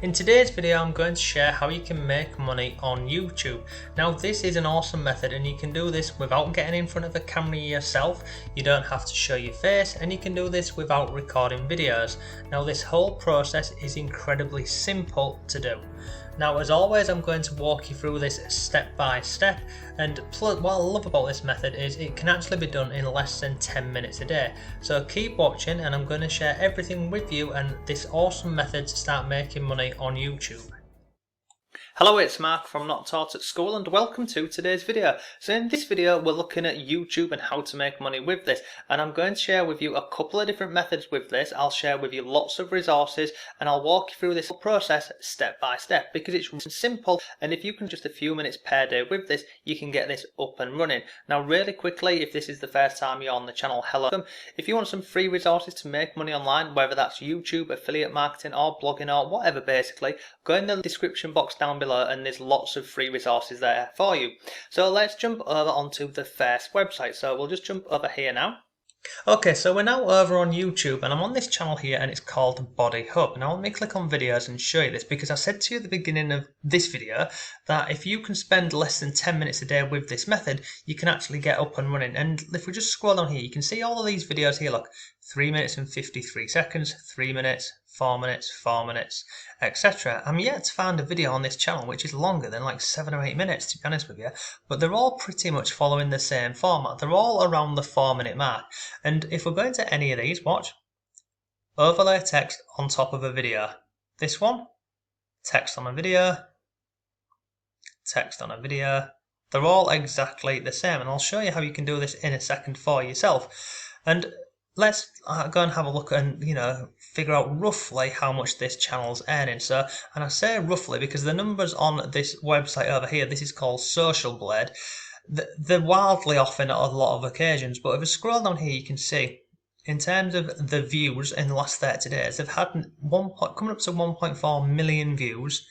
In today's video I'm going to share how you can make money on YouTube. Now this is an awesome method and you can do this without getting in front of a camera yourself. You don't have to show your face and you can do this without recording videos. Now this whole process is incredibly simple to do. Now as always I'm going to walk you through this step by step, and what I love about this method is it can actually be done in less than 10 minutes a day. So keep watching and I'm going to share everything with you and this awesome method to start making money on YouTube. Hello, it's Mark from Not Taught at School and welcome to today's video. So in this video we're looking at YouTube and how to make money with this, and I'm going to share with you a couple of different methods with this. I'll share with you lots of resources and I'll walk you through this process step by step because it's simple, and if you can just a few minutes per day with this you can get this up and running. Now really quickly, if this is the first time you're on the channel, hello. If you want some free resources to make money online, whether that's YouTube, affiliate marketing or blogging or whatever, basically go in the description box down below and there's lots of free resources there for you. So let's jump over onto the first website. So we'll just jump over here now. Okay, so we're now over on YouTube and I'm on this channel here and it's called Body Hub. Now let me click on videos and show you this, because I said to you at the beginning of this video that if you can spend less than 10 minutes a day with this method, you can actually get up and running. And if we just scroll down here, you can see all of these videos here. Look, 3 minutes and 53 seconds, 3 minutes, 4 minutes, 4 minutes, etc. I'm yet to find a video on this channel which is longer than like 7 or 8 minutes, to be honest with you, but they're all pretty much following the same format. They're all around the 4-minute mark. And if we're going to any of these, watch, overlay text on top of a video. This one, text on a video, text on a video. They're all exactly the same, and I'll show you how you can do this in a second for yourself. And let's go and have a look and figure out roughly how much this channel's earning. So, and I say roughly because the numbers on this website over here, this is called Social Blade, they're wildly off in a lot of occasions. But if we scroll down here, you can see in terms of the views in the last 30 days, they've had coming up to 1.4 million views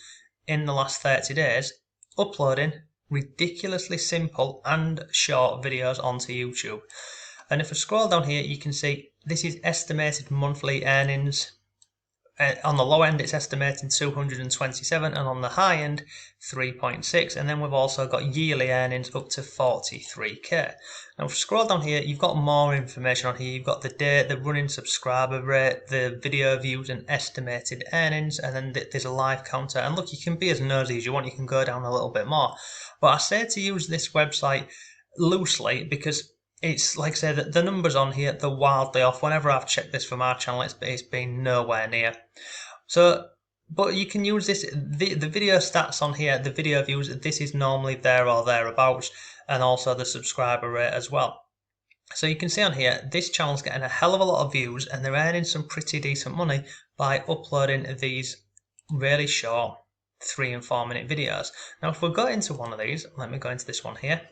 in the last 30 days, uploading ridiculously simple and short videos onto YouTube. And if we scroll down here, you can see this is estimated monthly earnings. On the low end, it's estimating 227, and on the high end, 3.6. And then we've also got yearly earnings up to 43k. Now, if we scroll down here, you've got more information on here. You've got the date, the running subscriber rate, the video views, and estimated earnings. And then there's a live counter. And look, you can be as nosy as you want. You can go down a little bit more. But I say to use this website loosely because it's like I said, the numbers on here, they're wildly off. Whenever I've checked this from our channel, it's been nowhere near. So, but you can use this, the video stats on here, the video views, this is normally there or thereabouts, and also the subscriber rate as well. So you can see on here, this channel's getting a hell of a lot of views and they're earning some pretty decent money by uploading these really short 3 and 4 minute videos. Now if we go into one of these, let me go into this one here.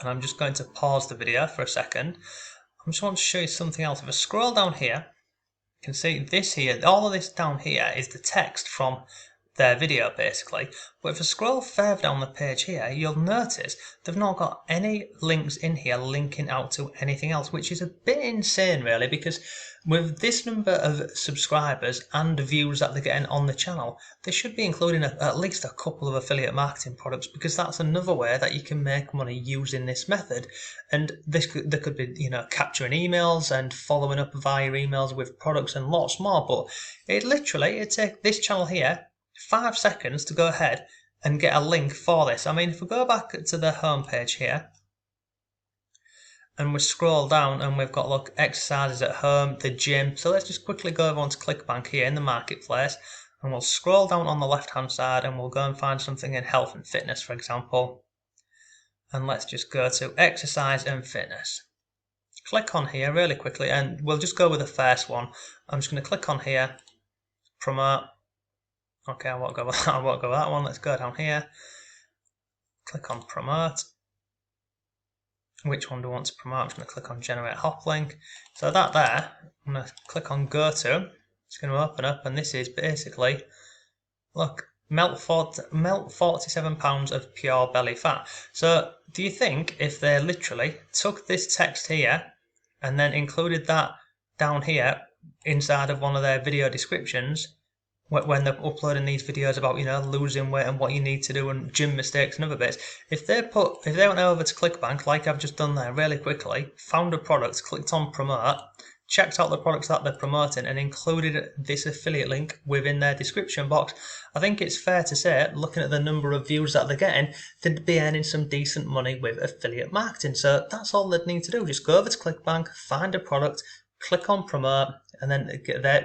And I'm just going to pause the video for a second. I just want to show you something else. If I scroll down here, you can see this here, all of this down here is the text from their video basically. But if I scroll further down the page here, you'll notice they've not got any links in here linking out to anything else, which is a bit insane really, because with this number of subscribers and views that they're getting on the channel, they should be including at least a couple of affiliate marketing products, because that's another way that you can make money using this method. And there could be capturing emails and following up via emails with products and lots more. But it takes this channel here 5 seconds to go ahead and get a link for this. I mean, if we go back to the home page here and we scroll down and we've got, look, exercises at home, the gym. So let's just quickly go over onto ClickBank here in the marketplace, and we'll scroll down on the left hand side and we'll go and find something in health and fitness, for example. And let's just go to exercise and fitness. Click on here really quickly and we'll just go with the first one. I'm just going to click on here, promote. Okay, I won't go with that one. Let's go down here. Click on promote. Which one do I want to promote? I'm just going to click on generate hop link. So that there, I'm going to click on go to. It's going to open up, and this is basically, look, melt 47 pounds of pure belly fat. So do you think if they literally took this text here and then included that down here inside of one of their video descriptions, when they're uploading these videos about, you know, losing weight and what you need to do and gym mistakes and other bits, if they went over to ClickBank like I've just done there really quickly, found a product, clicked on promote, checked out the products that they're promoting and included this affiliate link within their description box, I think it's fair to say, looking at the number of views that they're getting, they'd be earning some decent money with affiliate marketing. So that's all they'd need to do. Just go over to ClickBank, find a product, click on promote, and then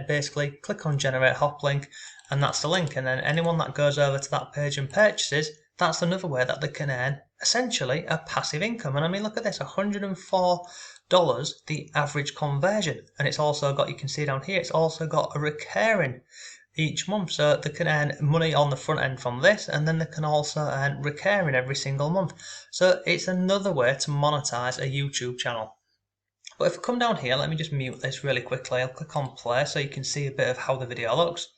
basically click on generate hop link, and that's the link. And then anyone that goes over to that page and purchases, that's another way that they can earn essentially a passive income. And I mean, look at this, $104 the average conversion, and it's also got, you can see down here, it's also got a recurring each month, so they can earn money on the front end from this, and then they can also earn recurring every single month. So it's another way to monetize a YouTube channel. But if I come down here, let me just mute this really quickly. I'll click on play so you can see a bit of how the video looks.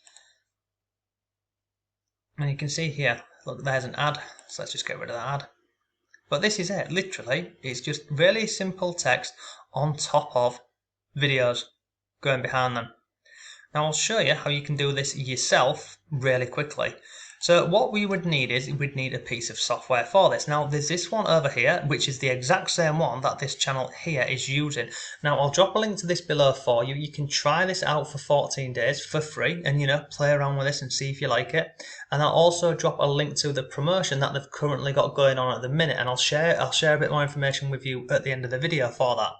And you can see here, look, there's an ad. So let's just get rid of that ad. But this is it, literally. It's just really simple text on top of videos going behind them. Now I'll show you how you can do this yourself really quickly. So what we would need is, we'd need a piece of software for this. Now there's this one over here, which is the exact same one that this channel here is using. Now I'll drop a link to this below for you. You can try this out for 14 days for free and, you know, play around with this and see if you like it. And I'll also drop a link to the promotion that they've currently got going on at the minute, and I'll share a bit more information with you at the end of the video for that.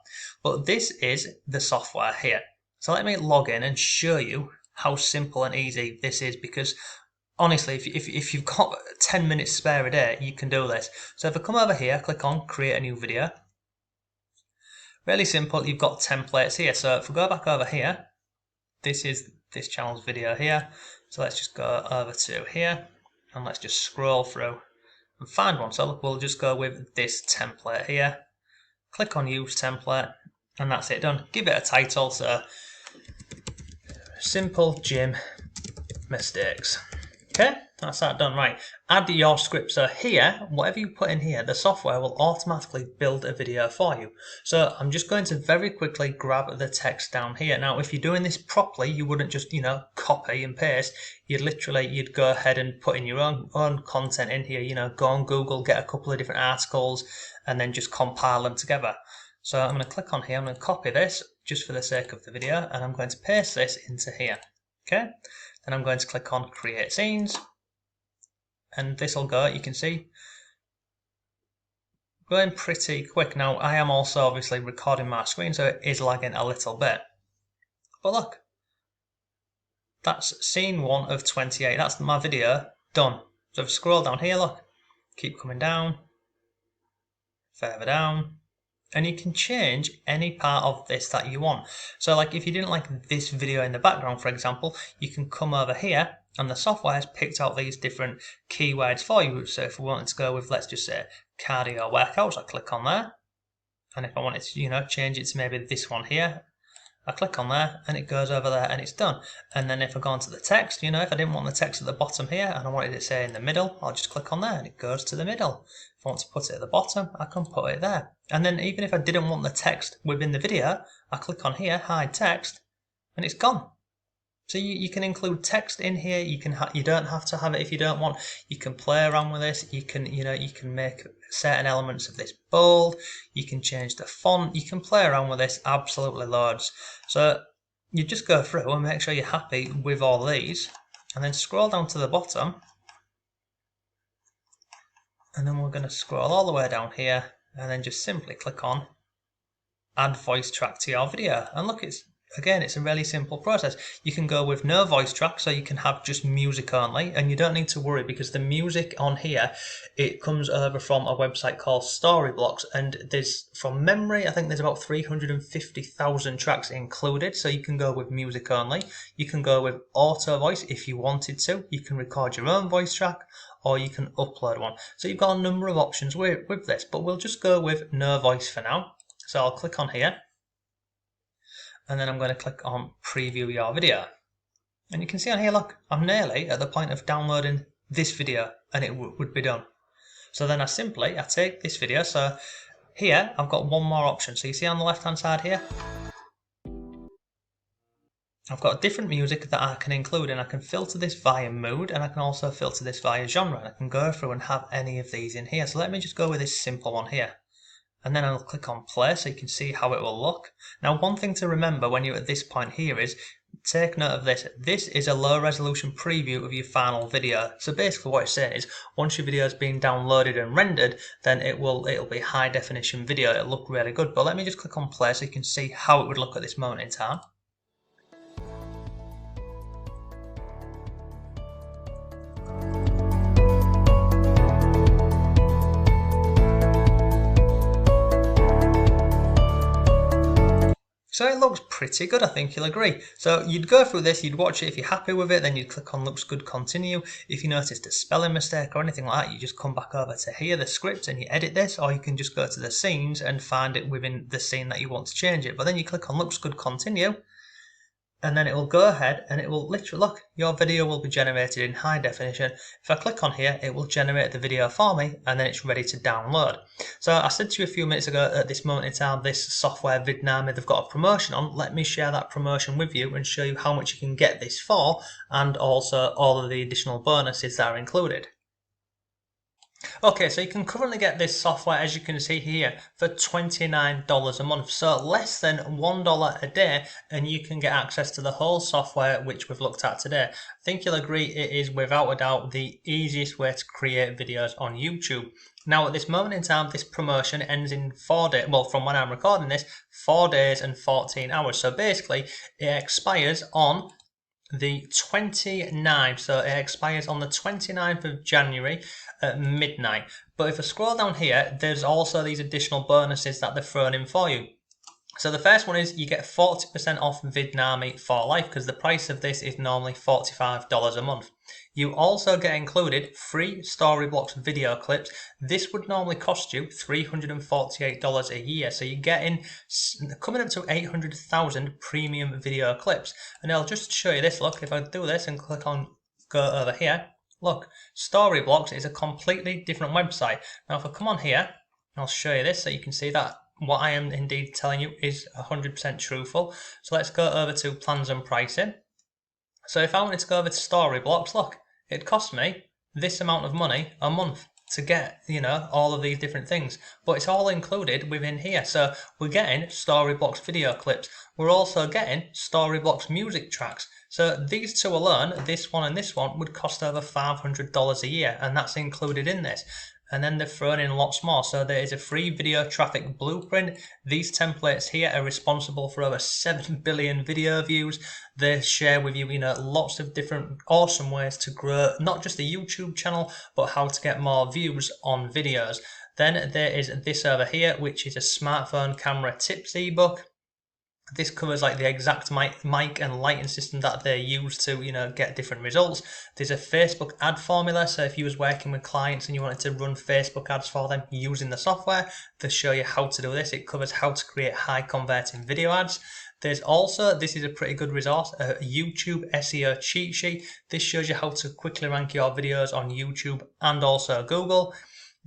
But this is the software here. So let me log in and show you how simple and easy this is, because honestly, if you've got 10 minutes spare a day, you can do this. So if I come over here, click on create a new video. Really simple, you've got templates here. So if we go back over here, this is this channel's video here. So let's just go over to here and let's just scroll through and find one. So look, we'll just go with this template here. Click on use template and that's it done. Give it a title, so simple gym mistakes. Okay, that's that done. Right, add your script. So here, whatever you put in here, the software will automatically build a video for you. So I'm just going to very quickly grab the text down here. Now, if you're doing this properly, you wouldn't just, you know, copy and paste. You'd go ahead and put in your own content in here. You know, go on Google, get a couple of different articles, and then just compile them together. So I'm going to click on here. I'm going to copy this just for the sake of the video, and I'm going to paste this into here. Okay. Then I'm going to click on create scenes, and this will go, you can see, going pretty quick. Now I am also obviously recording my screen, so it is lagging a little bit. But look, that's scene 1 of 28. That's my video done. So if I scroll down here, look, keep coming down, further down. And you can change any part of this that you want. So like if you didn't like this video in the background, for example, you can come over here and the software has picked out these different keywords for you. So if we wanted to go with, let's just say cardio workouts, I click on there. And if I wanted to, you know, change it to maybe this one here, I click on there and it goes over there and it's done. And then if I go into the text, you know, if I didn't want the text at the bottom here and I wanted it to say in the middle, I'll just click on there and it goes to the middle. If I want to put it at the bottom, I can put it there. And then even if I didn't want the text within the video, I click on here, hide text, and it's gone. So you can include text in here. You don't have to have it if you don't want. You can play around with this. You can make certain elements of this bold. You can change the font. You can play around with this absolutely loads. So you just go through and make sure you're happy with all these, and then scroll down to the bottom. And then we're going to scroll all the way down here, and then just simply click on add voice track to your video. And look, it's a really simple process. You can go with no voice track, so you can have just music only, and you don't need to worry because the music on here, it comes over from a website called Storyblocks, and there's, from memory, I think there's about 350,000 tracks included, so you can go with music only. You can go with auto voice if you wanted to. You can record your own voice track, or you can upload one. So you've got a number of options with this, but we'll just go with no voice for now. So I'll click on here, and then I'm going to click on preview your video. And you can see on here, look, I'm nearly at the point of downloading this video and it would be done. So then I take this video. So here I've got one more option. So you see on the left hand side here, I've got different music that I can include, and I can filter this via mood, and I can also filter this via genre, and I can go through and have any of these in here. So let me just go with this simple one here. And then I'll click on play so you can see how it will look. Now, one thing to remember when you're at this point here is, take note of this. This is a low resolution preview of your final video. So basically what it's saying is, once your video has been downloaded and rendered, then it'll be high definition video. It'll look really good. But let me just click on play so you can see how it would look at this moment in time. So it looks pretty good, I think you'll agree. So you'd go through this, you'd watch it. If you're happy with it, then you'd click on looks good, continue. If you noticed a spelling mistake or anything like that, you just come back over to here, the script, and you edit this, or you can just go to the scenes and find it within the scene that you want to change it. But then you click on looks good, continue, and then it will go ahead and it will literally, look, your video will be generated in high definition. If I click on here, it will generate the video for me, and then it's ready to download. So I said to you a few minutes ago, at this moment in time, this software Vidnami, they've got a promotion on. Let me share that promotion with you and show you how much you can get this for, and also all of the additional bonuses that are included. Okay, so you can currently get this software, as you can see here, for $29 a month, so less than $1 a day, and you can get access to the whole software which we've looked at today. I think you'll agree it is without a doubt the easiest way to create videos on YouTube. Now at this moment in time, this promotion ends in 4 days, well, from when I'm recording this, 4 days and 14 hours. So basically it expires on the 29th, so it expires on the 29th of January at midnight. But if I scroll down here, there's also these additional bonuses that they've thrown in for you. So the first one is you get 40% off Vidnami for life, because the price of this is normally $45 a month. You also get included free Storyblocks video clips. This would normally cost you $348 a year. So you're getting coming up to 800,000 premium video clips. And I'll just show you this. Look, if I do this and click on go over here, look, Storyblocks is a completely different website. Now if I come on here, I'll show you this so you can see that what I am indeed telling you is 100% truthful. So let's go over to plans and pricing. So if I wanted to go over to Storyblocks, look, it cost me this amount of money a month to get, all of these different things. But it's all included within here. So we're getting Storyblocks video clips. We're also getting Storyblocks music tracks. So these two alone, this one and this one, would cost over $500 a year, and that's included in this. And then they've thrown in lots more. So there is a free video traffic blueprint. These templates here are responsible for over 7 billion video views. They share with you, lots of different awesome ways to grow, not just a YouTube channel, but how to get more views on videos. Then there is this over here, which is a smartphone camera tips ebook. This covers like the exact mic and lighting system that they use to, get different results. There's a Facebook ad formula. So if you was working with clients and you wanted to run Facebook ads for them using the software, they show you how to do this. It covers how to create high converting video ads. There's also, this is a pretty good resource, a YouTube SEO cheat sheet. This shows you how to quickly rank your videos on YouTube and also Google.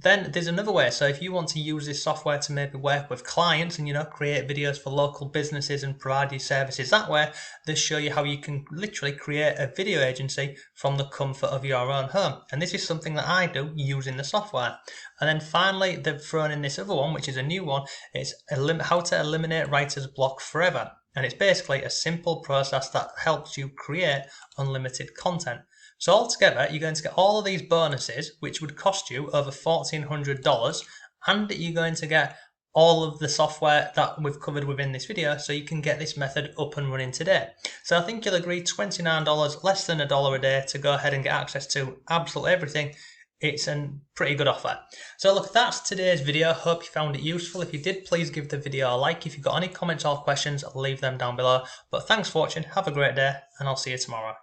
Then there's another way. So if you want to use this software to maybe work with clients and, create videos for local businesses and provide your services that way, they show you how you can literally create a video agency from the comfort of your own home. And this is something that I do using the software. And then finally, they've thrown in this other one, which is a new one. It's how to eliminate writer's block forever. And it's basically a simple process that helps you create unlimited content. So altogether, you're going to get all of these bonuses, which would cost you over $1,400, and you're going to get all of the software that we've covered within this video, so you can get this method up and running today. So I think you'll agree, $29, less than $1 a day to go ahead and get access to absolutely everything. It's a pretty good offer. So look, that's today's video. Hope you found it useful. If you did, please give the video a like. If you've got any comments or questions, leave them down below. But thanks for watching. Have a great day, and I'll see you tomorrow.